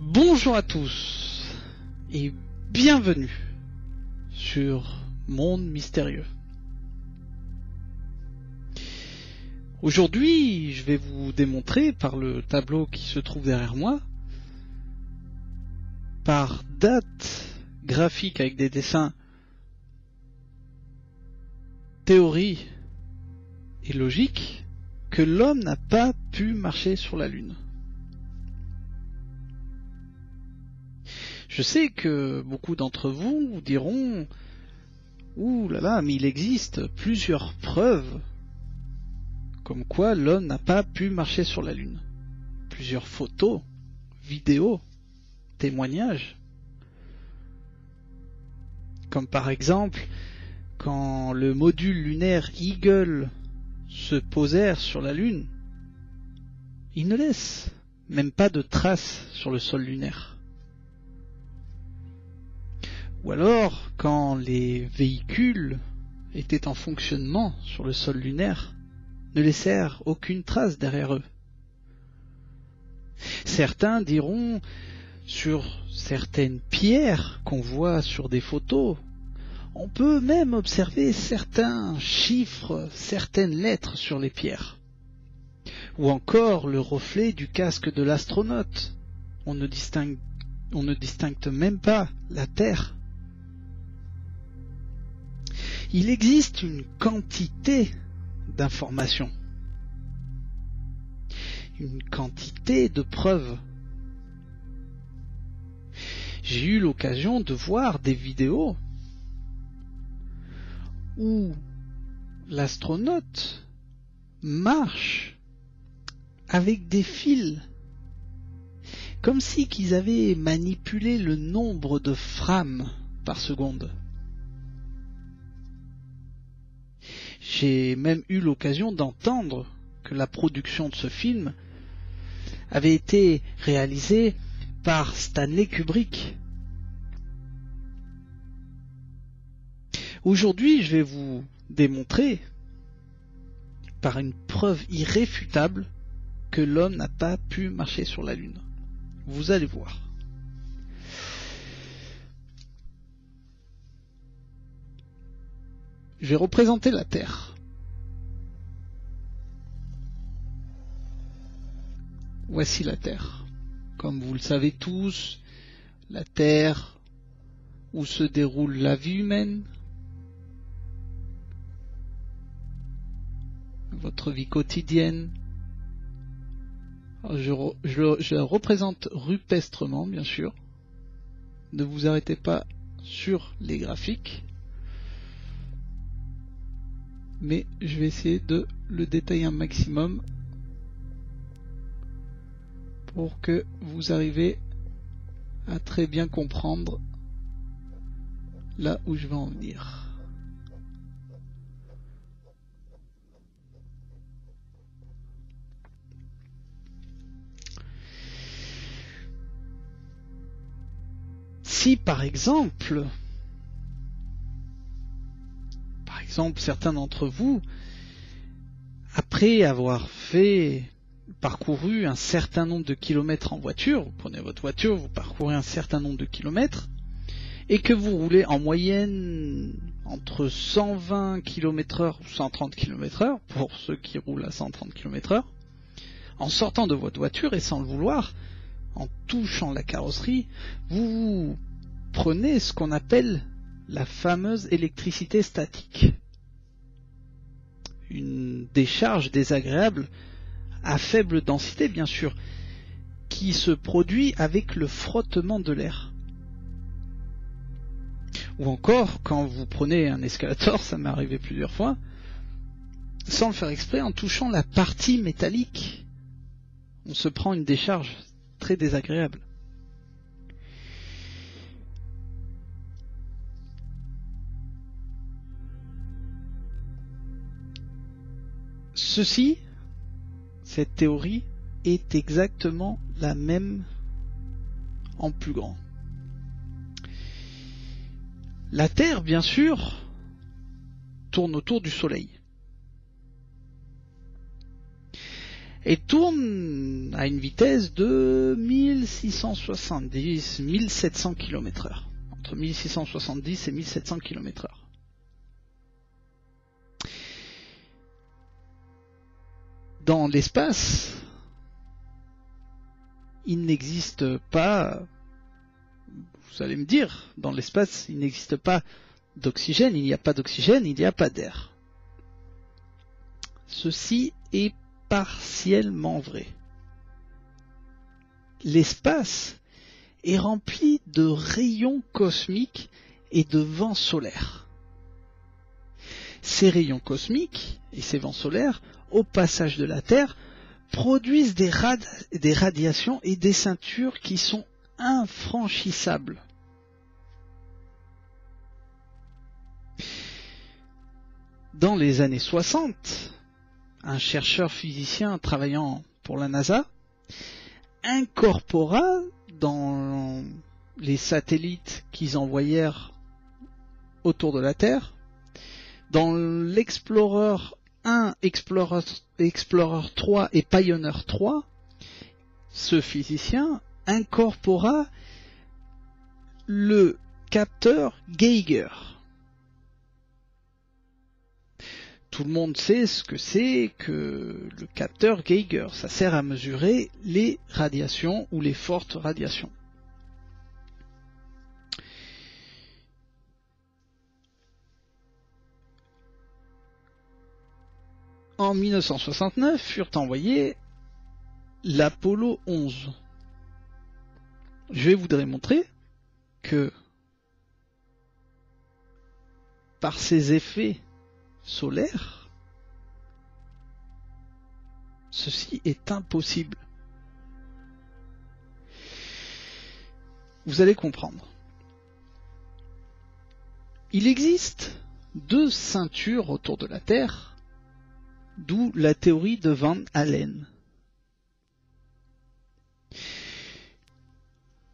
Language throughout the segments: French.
Bonjour à tous et bienvenue sur Monde Mystérieux. Aujourd'hui, je vais vous démontrer par le tableau qui se trouve derrière moi, par date graphique avec des dessins, théorie et logique, que l'homme n'a pas pu marcher sur la Lune. Je sais que beaucoup d'entre vous vous diront « Ouh là là, mais il existe plusieurs preuves comme quoi l'homme n'a pas pu marcher sur la Lune. Plusieurs photos, vidéos, témoignages. Comme par exemple, quand le module lunaire Eagle se posèrent sur la Lune, il ne laisse même pas de traces sur le sol lunaire. Ou alors, quand les véhicules étaient en fonctionnement sur le sol lunaire, ne laissèrent aucune trace derrière eux. Certains diront, sur certaines pierres qu'on voit sur des photos, on peut même observer certains chiffres, certaines lettres sur les pierres. Ou encore le reflet du casque de l'astronaute. On ne distingue même pas la Terre. Il existe une quantité d'informations, une quantité de preuves. J'ai eu l'occasion de voir des vidéos où l'astronaute marche avec des fils, comme si qu'ils avaient manipulé le nombre de frames par seconde. J'ai même eu l'occasion d'entendre que la production de ce film avait été réalisée par Stanley Kubrick. Aujourd'hui, je vais vous démontrer par une preuve irréfutable que l'homme n'a pas pu marcher sur la Lune. Vous allez voir. Je vais représenter la Terre. Voici la Terre. Comme vous le savez tous, la Terre où se déroule la vie humaine, votre vie quotidienne. Je la représente rupestrement, bien sûr. Ne vous arrêtez pas sur les graphiques. Mais je vais essayer de le détailler un maximum pour que vous arriviez à très bien comprendre là où je vais en venir. Si par exemple, certains d'entre vous, après avoir parcouru un certain nombre de kilomètres en voiture, vous prenez votre voiture, vous parcourez un certain nombre de kilomètres, et que vous roulez en moyenne entre 120 km/h ou 130 km/h, pour ceux qui roulent à 130 km/h, en sortant de votre voiture et sans le vouloir, en touchant la carrosserie, vous prenez ce qu'on appelle la fameuse électricité statique. Une décharge désagréable à faible densité, bien sûr, qui se produit avec le frottement de l'air. Ou encore, quand vous prenez un escalator, ça m'est arrivé plusieurs fois, sans le faire exprès, en touchant la partie métallique, on se prend une décharge très désagréable. Cette théorie est exactement la même en plus grand. La Terre, bien sûr, tourne autour du Soleil. et tourne à une vitesse de 1670-1700 km/h. Entre 1670 et 1700 km/h. Dans l'espace, il n'existe pas, vous allez me dire, dans l'espace, il n'existe pas d'oxygène, il n'y a pas d'oxygène, il n'y a pas d'air. Ceci est partiellement vrai. L'espace est rempli de rayons cosmiques et de vents solaires. Ces rayons cosmiques et ces vents solaires, au passage de la Terre, produisent des radiations et des ceintures qui sont infranchissables. Dans les années 60, un chercheur physicien travaillant pour la NASA incorpora dans les satellites qu'ils envoyèrent autour de la Terre, dans l'Explorer 1, Explorer 3 et Pioneer 3, ce physicien incorpora le capteur Geiger. Tout le monde sait ce que c'est que le capteur Geiger. Ça sert à mesurer les radiations ou les fortes radiations. En 1969 furent envoyés l'Apollo 11. Je vais vous démontrer que par ses effets solaire, ceci est impossible. Vous allez comprendre. Il existe deux ceintures autour de la Terre, d'où la théorie de Van Allen.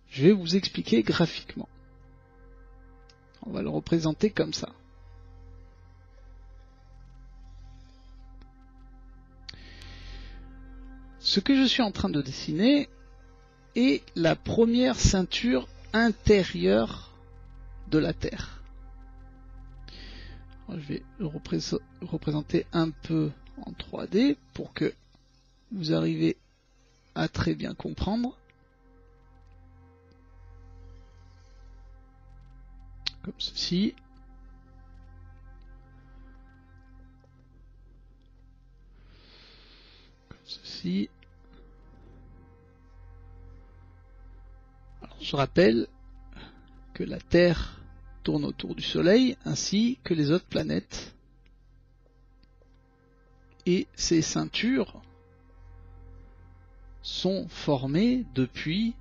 Je vais vous expliquer graphiquement. On va le représenter comme ça. Ce que je suis en train de dessiner est la première ceinture intérieure de la Terre. Alors, je vais le représenter un peu en 3D pour que vous arriviez à très bien comprendre. Comme ceci. Ceci. Alors, je rappelle que la Terre tourne autour du Soleil ainsi que les autres planètes. Et ces ceintures sont formées depuis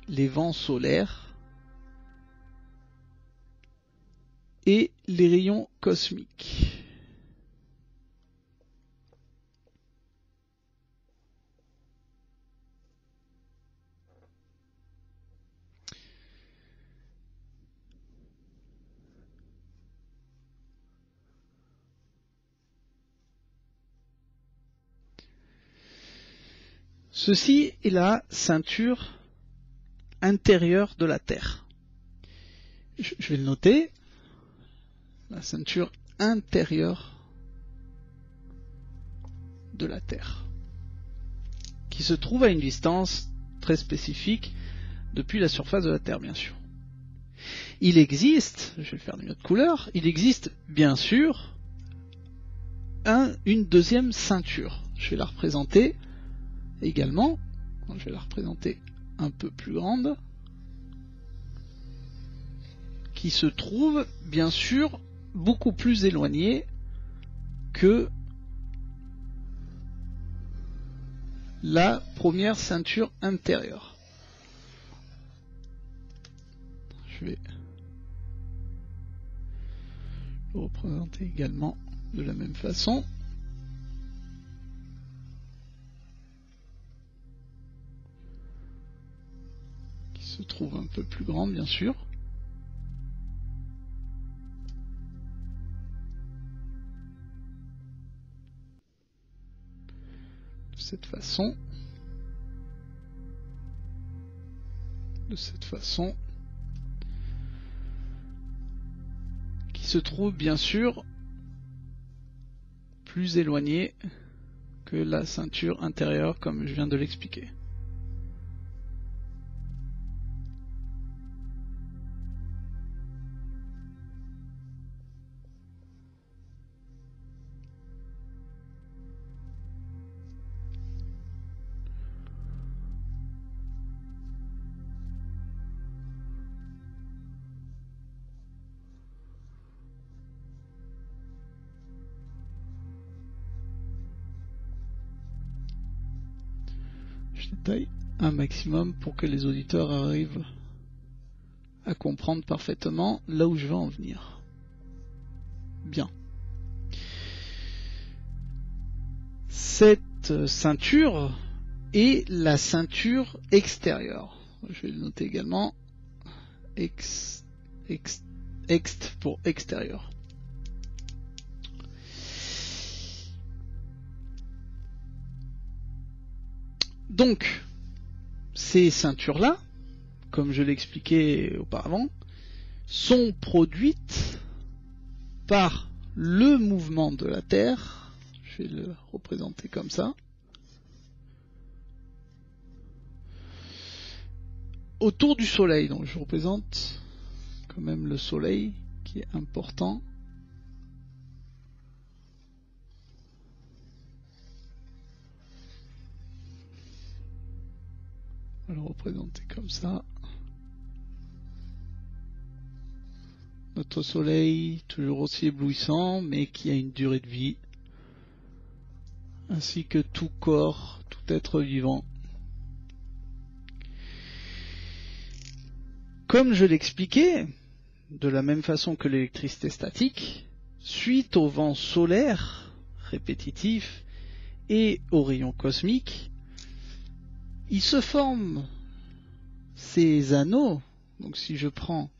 les vents solaires et les rayons cosmiques. Ceci est la ceinture intérieure de la Terre. Je vais le noter. La ceinture intérieure de la Terre, qui se trouve à une distance très spécifique depuis la surface de la Terre, bien sûr. Il existe, je vais le faire d'une autre couleur, il existe bien sûr une deuxième ceinture. Je vais la représenter également. Je vais la représenter un peu plus grande, qui se trouve bien sûr beaucoup plus éloignée que la première ceinture intérieure. Je vais le représenter également de la même façon. Qui se trouve un peu plus grande, bien sûr. cette façon. De cette façon. Qui se trouve bien sûr plus éloigné que la ceinture intérieure comme je viens de l'expliquer. Je détaille un maximum pour que les auditeurs arrivent à comprendre parfaitement là où je veux en venir. Bien. Cette ceinture est la ceinture extérieure. Je vais le noter également. Ext pour extérieur. Donc, ces ceintures-là, comme je l'expliquais auparavant, sont produites par le mouvement de la Terre. Je vais le représenter comme ça. Autour du Soleil. Donc je représente quand même le Soleil qui est important. On va le représenter comme ça. Notre Soleil, toujours aussi éblouissant, mais qui a une durée de vie, ainsi que tout corps, tout être vivant. Comme je l'expliquais, de la même façon que l'électricité statique, suite au vent solaire répétitif et aux rayons cosmiques, il se forment ces anneaux. Donc si je prends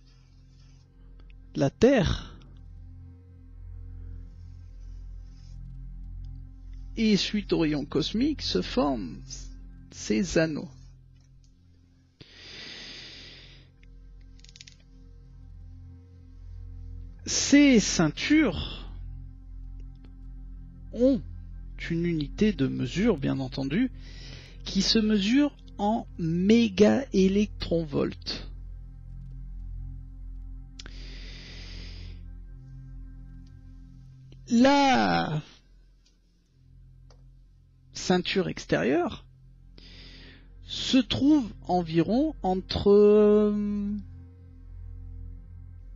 la Terre et suite aux rayons cosmiques se forment ces anneaux. Ces ceintures ont une unité de mesure, bien entendu, qui se mesure en mégaélectronvolts. La ceinture extérieure se trouve environ entre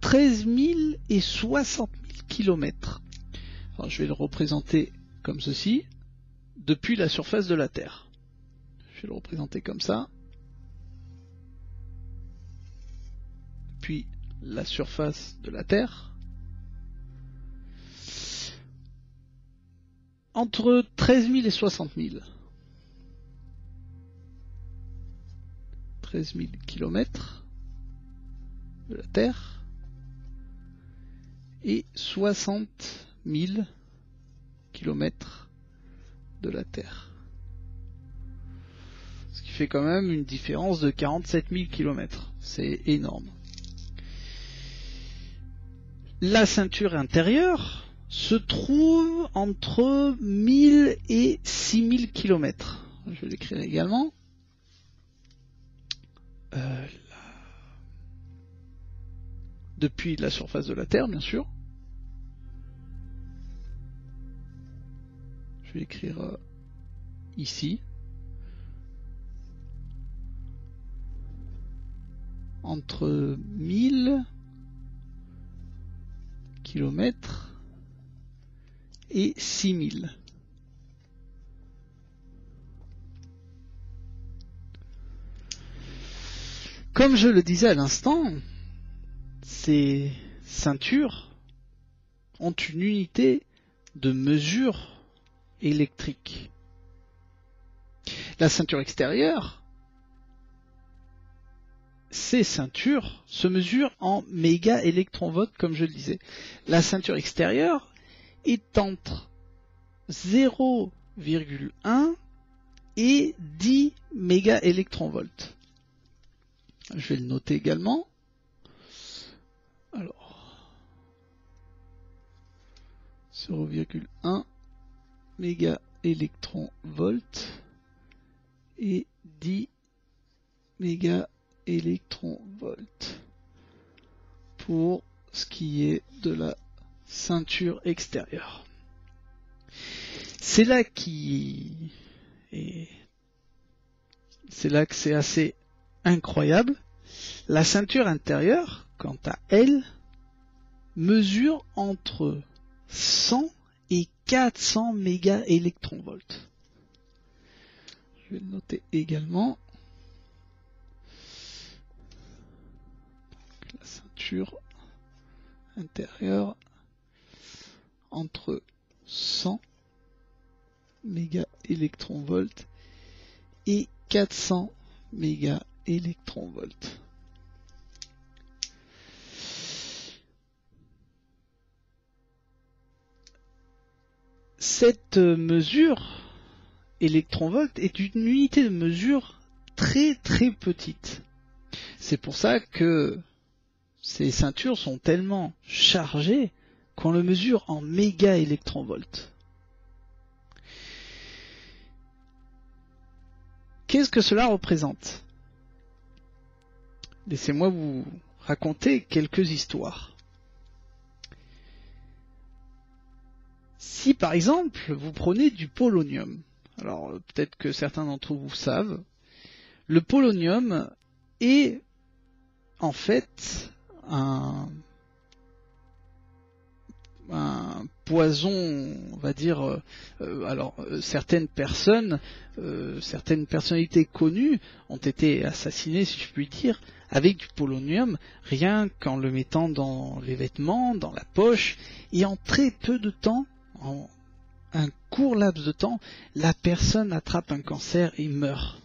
13 000 et 60 000 km. Alors, je vais le représenter comme ceci, depuis la surface de la Terre. Je vais le représenter comme ça. Puis la surface de la Terre. Entre 13 000 et 60 000. 13 000 km de la Terre et 60 000 km de la Terre. Ce qui fait quand même une différence de 47 000 km. C'est énorme. La ceinture intérieure se trouve entre 1000 et 6000 km. Je vais l'écrire également. Depuis la surface de la Terre, bien sûr. Je vais écrire ici. Entre 1000 km et 6000. Comme je le disais à l'instant, ces ceintures ont une unité de mesure électrique. La ceinture extérieure, ces ceintures se mesurent en mégaélectronvolts, comme je le disais. La ceinture extérieure est entre 0,1 et 10 mégaélectronvolts. Je vais le noter également. Alors, 0,1 mégaélectronvolts et 10 mégaélectronvolts pour ce qui est de la ceinture extérieure. C'est là que c'est assez incroyable. La ceinture intérieure, quant à elle, mesure entre 100 et 400 mégaélectronvolts. Je vais le noter également. La ceinture intérieure entre 100 mégaélectronvolts et 400 mégaélectronvolts. Cette mesure électronvolt est une unité de mesure très très petite. C'est pour ça que ces ceintures sont tellement chargées qu'on le mesure en mégaélectronvolts. Qu'est-ce que cela représente? Laissez-moi vous raconter quelques histoires. Si par exemple vous prenez du polonium, alors peut-être que certains d'entre vous savent, le polonium est en fait un poison, on va dire, certaines personnalités connues ont été assassinées, si je puis dire, avec du polonium, rien qu'en le mettant dans les vêtements, dans la poche, et en très peu de temps, en un court laps de temps, la personne attrape un cancer et meurt.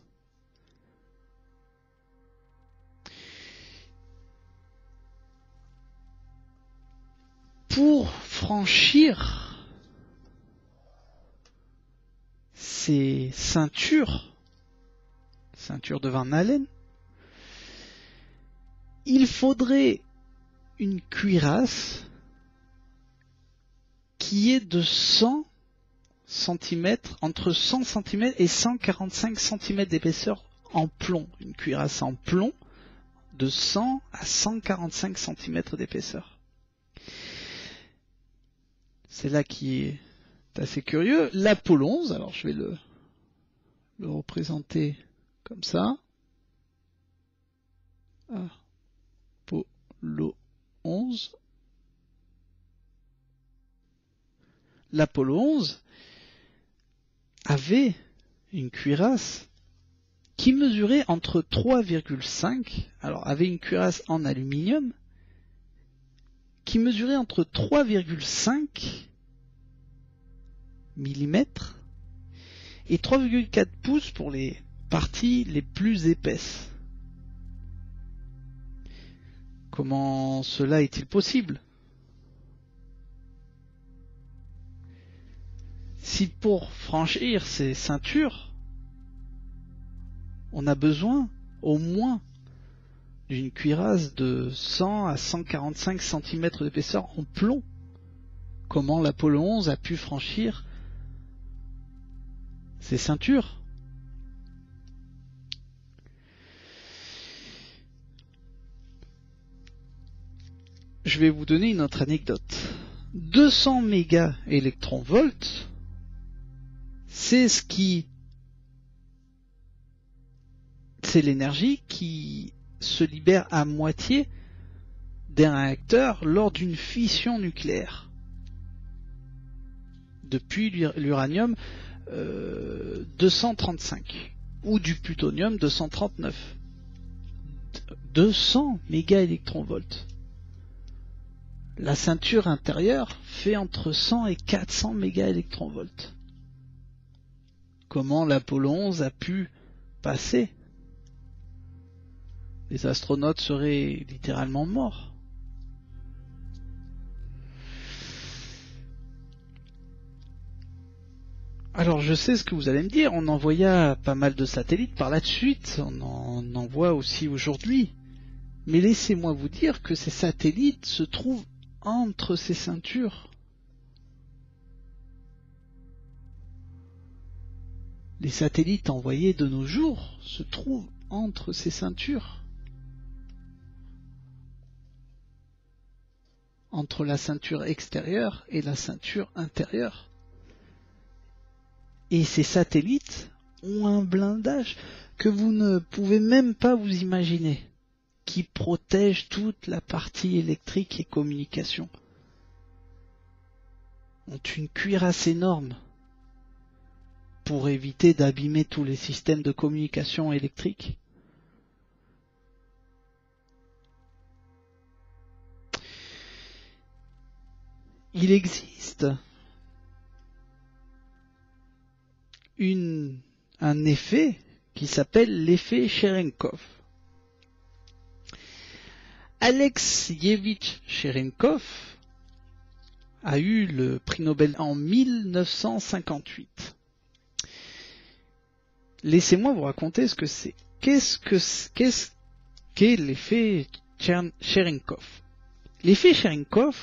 Pour franchir ces ceintures de Van Allen, il faudrait une cuirasse qui est de 100 cm, entre 100 cm et 145 cm d'épaisseur en plomb. Une cuirasse en plomb de 100 à 145 cm d'épaisseur. C'est là qui est assez curieux. L'Apollo 11, alors je vais le représenter comme ça. Apollo 11. L'Apollo 11 avait une cuirasse qui mesurait entre 3,5, alors avait une cuirasse en aluminium, qui mesurait entre 3,5 mm et 3,4 pouces pour les parties les plus épaisses. Comment cela est-il possible? Si pour franchir ces ceintures, on a besoin au moins d'une cuirasse de 100 à 145 cm d'épaisseur en plomb, comment l'Apollo 11 a pu franchir ces ceintures? Je vais vous donner une autre anecdote. 200 mégaélectronvolts, c'est l'énergie qui se libère à moitié d'un réacteur lors d'une fission nucléaire. Depuis l'uranium 235 ou du plutonium 239. 200 mégaélectronvolts. La ceinture intérieure fait entre 100 et 400 mégaélectronvolts. Comment l'Apollo 11 a pu passer? Les astronautes seraient littéralement morts. Alors je sais ce que vous allez me dire, on envoya pas mal de satellites par la suite, on en envoie aussi aujourd'hui. Mais laissez-moi vous dire que ces satellites se trouvent entre ces ceintures. Les satellites envoyés de nos jours se trouvent entre ces ceintures. Entre la ceinture extérieure et la ceinture intérieure. Et ces satellites ont un blindage que vous ne pouvez même pas vous imaginer, qui protège toute la partie électrique et communication. Ont une cuirasse énorme pour éviter d'abîmer tous les systèmes de communication électrique. Il existe un effet qui s'appelle l'effet Cherenkov. Alexeyevich Cherenkov a eu le prix Nobel en 1958. Laissez-moi vous raconter ce que c'est. Qu'est-ce qu'est l'effet Cherenkov? L'effet Cherenkov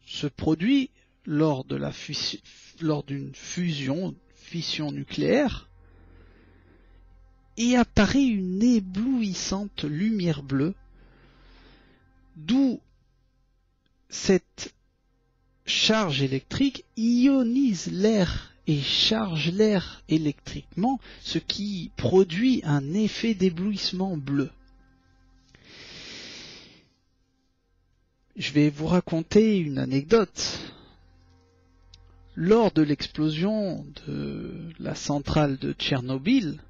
se produit lors d'une fission nucléaire et apparaît une éblouissante lumière bleue, d'où cette charge électrique ionise l'air et charge l'air électriquement, ce qui produit un effet d'éblouissement bleu. Je vais vous raconter une anecdote. Lors de l'explosion de la centrale de Tchernobyl,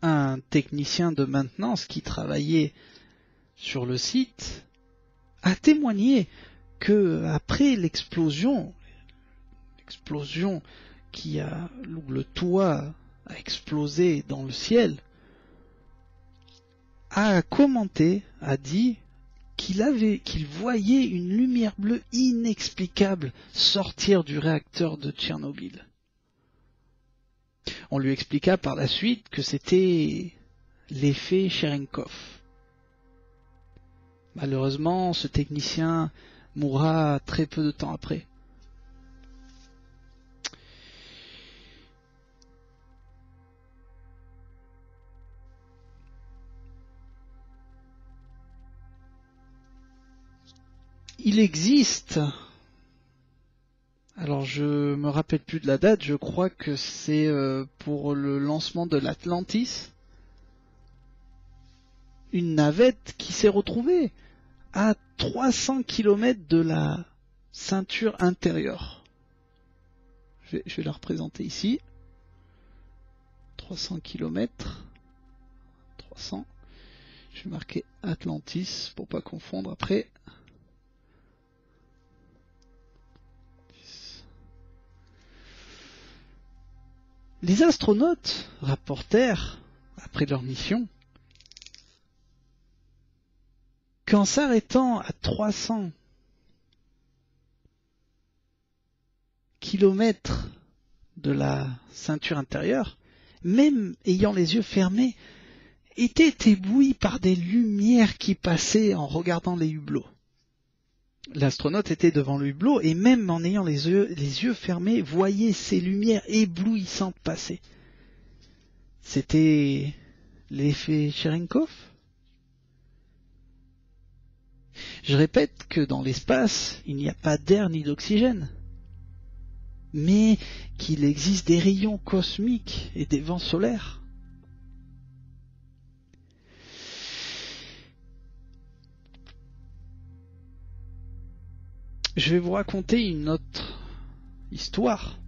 un technicien de maintenance qui travaillait sur le site a témoigné que après l'explosion où le toit a explosé dans le ciel, a commenté, a dit qu'il voyait une lumière bleue inexplicable sortir du réacteur de Tchernobyl. On lui expliqua par la suite que c'était l'effet Cherenkov. Malheureusement, ce technicien mourra très peu de temps après. Il existe, alors je me rappelle plus de la date, je crois que c'est pour le lancement de l'Atlantis, une navette qui s'est retrouvée à 300 km de la ceinture intérieure. Je vais la représenter ici. 300 km. 300. Je vais marquer Atlantis pour pas confondre après. Les astronautes rapportèrent, après leur mission, qu'en s'arrêtant à 300 km de la ceinture intérieure, même ayant les yeux fermés, étaient éblouis par des lumières qui passaient en regardant les hublots. L'astronaute était devant le hublot et même en ayant les yeux fermés, voyait ces lumières éblouissantes passer. C'était l'effet Cherenkov. Je répète que dans l'espace, il n'y a pas d'air ni d'oxygène, mais qu'il existe des rayons cosmiques et des vents solaires. Je vais vous raconter une autre histoire.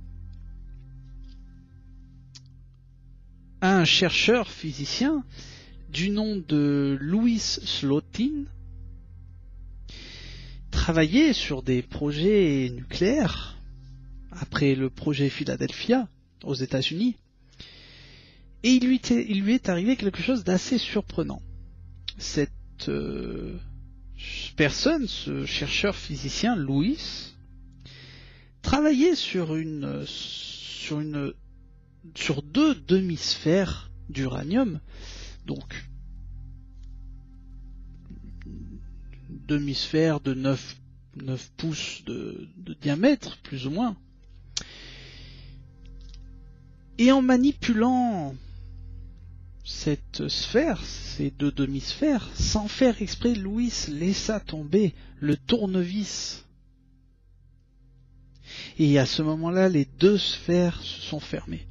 Un chercheur physicien du nom de Louis Slotin travaillait sur des projets nucléaires après le projet Philadelphia aux États-Unis, et il lui est arrivé quelque chose d'assez surprenant. Cette personne, ce chercheur physicien Louis, travaillait sur une sur 2 demi-sphères d'uranium, donc demi-sphère de 9 pouces de diamètre, plus ou moins. Et en manipulant cette sphère, ces 2 demi-sphères, sans faire exprès, Louis laissa tomber le tournevis. Et à ce moment-là, les 2 sphères se sont fermées,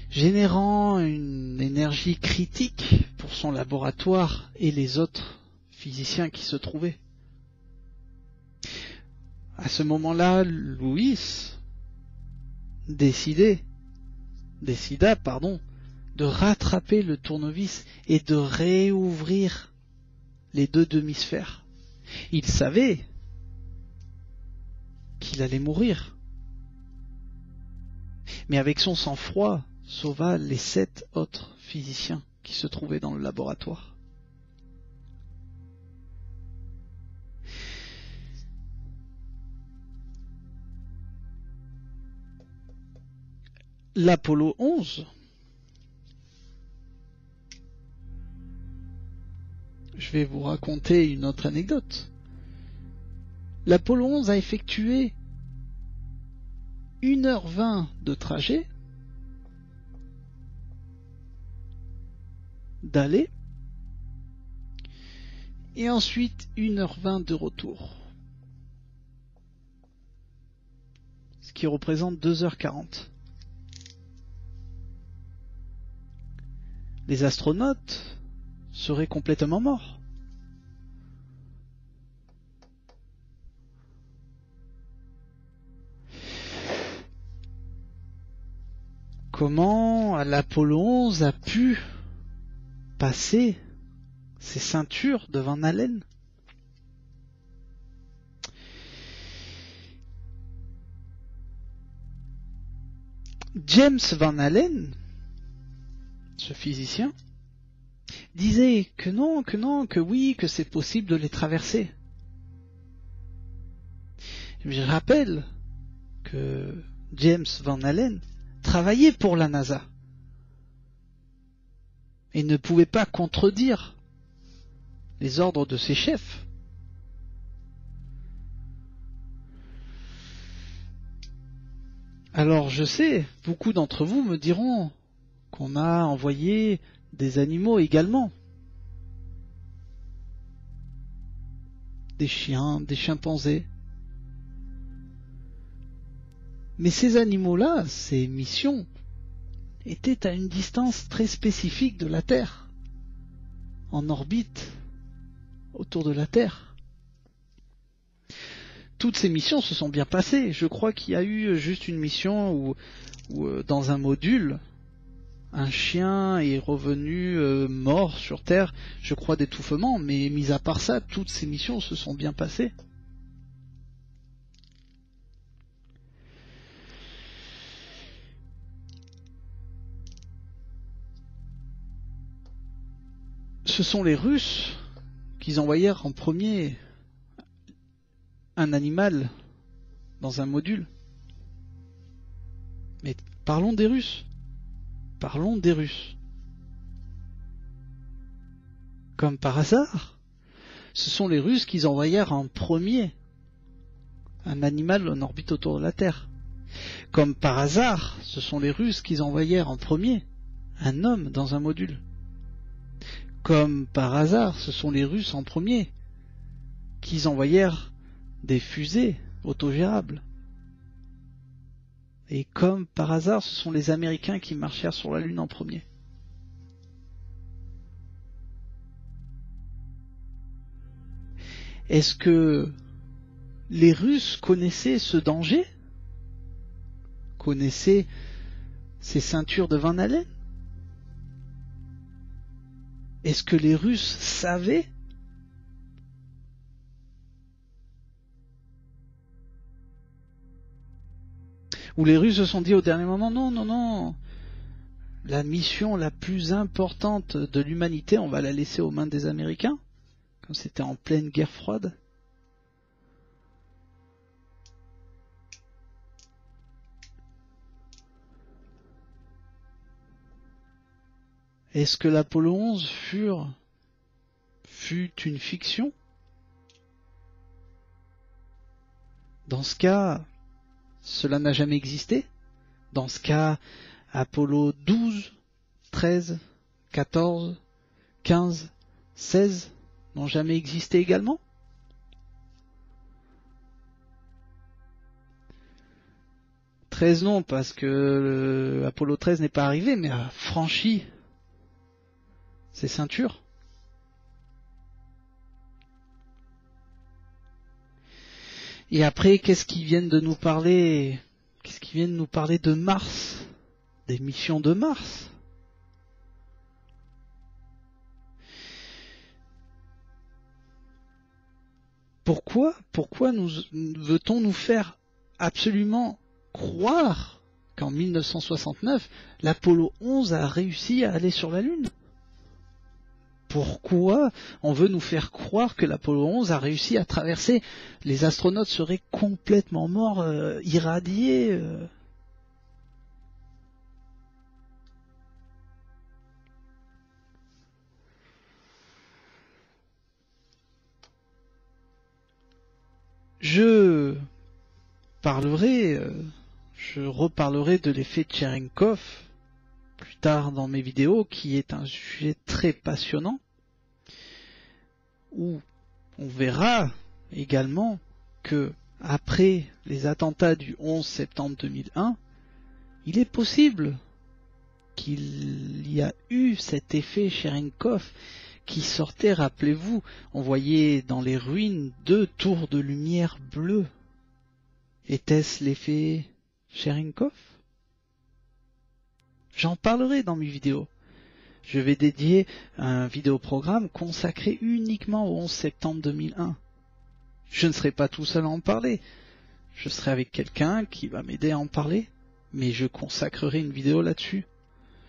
générant une énergie critique pour son laboratoire et les autres physiciens qui se trouvaient. À ce moment-là, Louis décida, de rattraper le tournevis et de réouvrir les 2 demi-sphères. Il savait qu'il allait mourir, mais avec son sang-froid, sauva les 7 autres physiciens qui se trouvaient dans le laboratoire. L'Apollo 11, je vais vous raconter une autre anecdote. L'Apollo 11 a effectué 1h20 de trajet d'aller et ensuite 1h20 de retour, ce qui représente 2h40. Les astronautes seraient complètement morts. Comment l'Apollo 11 a pu passer ces ceintures de Van Allen? James Van Allen, ce physicien, disait que non, que oui, que c'est possible de les traverser. Je rappelle que James Van Allen travaillait pour la NASA et ne pouvait pas contredire les ordres de ses chefs. Alors je sais, beaucoup d'entre vous me diront qu'on a envoyé des animaux également. Des chiens, des chimpanzés. Mais ces animaux-là, ces missions, étaient à une distance très spécifique de la Terre, en orbite autour de la Terre. Toutes ces missions se sont bien passées. Je crois qu'il y a eu juste une mission où dans un module, un chien est revenu mort sur Terre, je crois d'étouffement, mais mis à part ça, toutes ces missions se sont bien passées. Ce sont les Russes qui envoyèrent en premier un animal dans un module. Mais parlons des Russes. Parlons des Russes. Comme par hasard, ce sont les Russes qui envoyèrent en premier un animal en orbite autour de la Terre. Comme par hasard, ce sont les Russes qui envoyèrent en premier un homme dans un module. Comme par hasard, ce sont les Russes en premier qui envoyèrent des fusées autogérables. Et comme par hasard, ce sont les Américains qui marchèrent sur la Lune en premier. Est-ce que les Russes connaissaient ce danger? Connaissaient ces ceintures de Van Allen? Est-ce que les Russes savaient? Ou les Russes se sont dit au dernier moment, non, la mission la plus importante de l'humanité, on va la laisser aux mains des Américains, comme c'était en pleine guerre froide. Est-ce que l'Apollo 11 fut une fiction? Dans ce cas, cela n'a jamais existé. Dans ce cas, Apollo 12, 13, 14, 15, 16 n'ont jamais existé également? « 13 non, parce que Apollo 13 n'est pas arrivé, mais a franchi ses ceintures. Et après, qu'est-ce qu'ils viennent de nous parler? Qu'est-ce qu'ils viennent nous parler de Mars? Des missions de Mars? Pourquoi veut-on nous faire absolument croire qu'en 1969, l'Apollo 11 a réussi à aller sur la Lune? Pourquoi on veut nous faire croire que l'Apollo 11 a réussi à traverser? Les astronautes seraient complètement morts, irradiés. Je reparlerai de l'effet Cherenkov plus tard dans mes vidéos, qui est un sujet très passionnant, où on verra également que après les attentats du 11 septembre 2001, il est possible qu'il y a eu cet effet Cherenkov qui sortait, rappelez-vous, on voyait dans les ruines 2 tours de lumière bleue. Était-ce l'effet Cherenkov? J'en parlerai dans mes vidéos. Je vais dédier un vidéoprogramme consacré uniquement au 11 septembre 2001. Je ne serai pas tout seul à en parler. Je serai avec quelqu'un qui va m'aider à en parler, mais je consacrerai une vidéo là-dessus.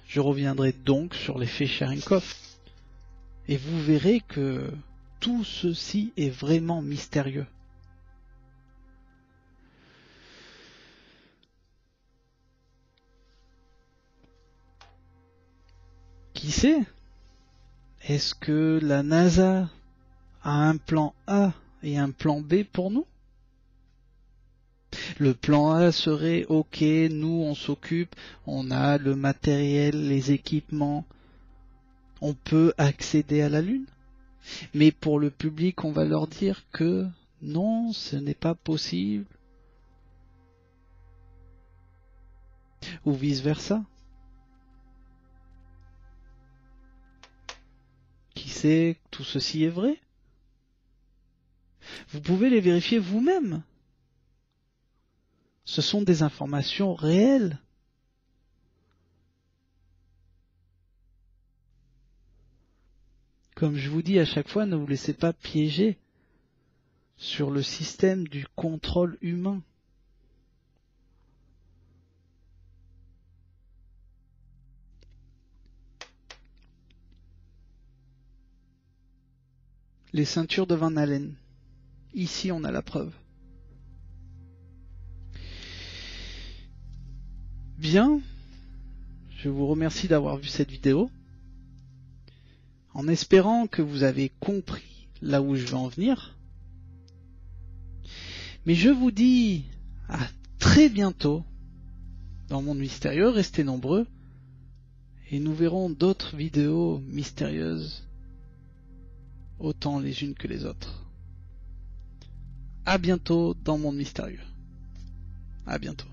Je reviendrai donc sur l'effet Cherenkov. Et vous verrez que tout ceci est vraiment mystérieux. Qui sait? Est-ce que la NASA a un plan A et un plan B pour nous? Le plan A serait, ok, nous on s'occupe, on a le matériel, les équipements, on peut accéder à la Lune. Mais pour le public, on va leur dire que non, ce n'est pas possible. Ou vice-versa. Qui sait que tout ceci est vrai? Vous pouvez les vérifier vous-même. Ce sont des informations réelles. Comme je vous dis à chaque fois, ne vous laissez pas piéger sur le système du contrôle humain. Les ceintures de Van Allen. Ici, on a la preuve. Bien, je vous remercie d'avoir vu cette vidéo, en espérant que vous avez compris là où je veux en venir. Mais je vous dis à très bientôt dans Monde Mystérieux, restez nombreux, et nous verrons d'autres vidéos mystérieuses, autant les unes que les autres. À bientôt dans Monde Mystérieux. À bientôt.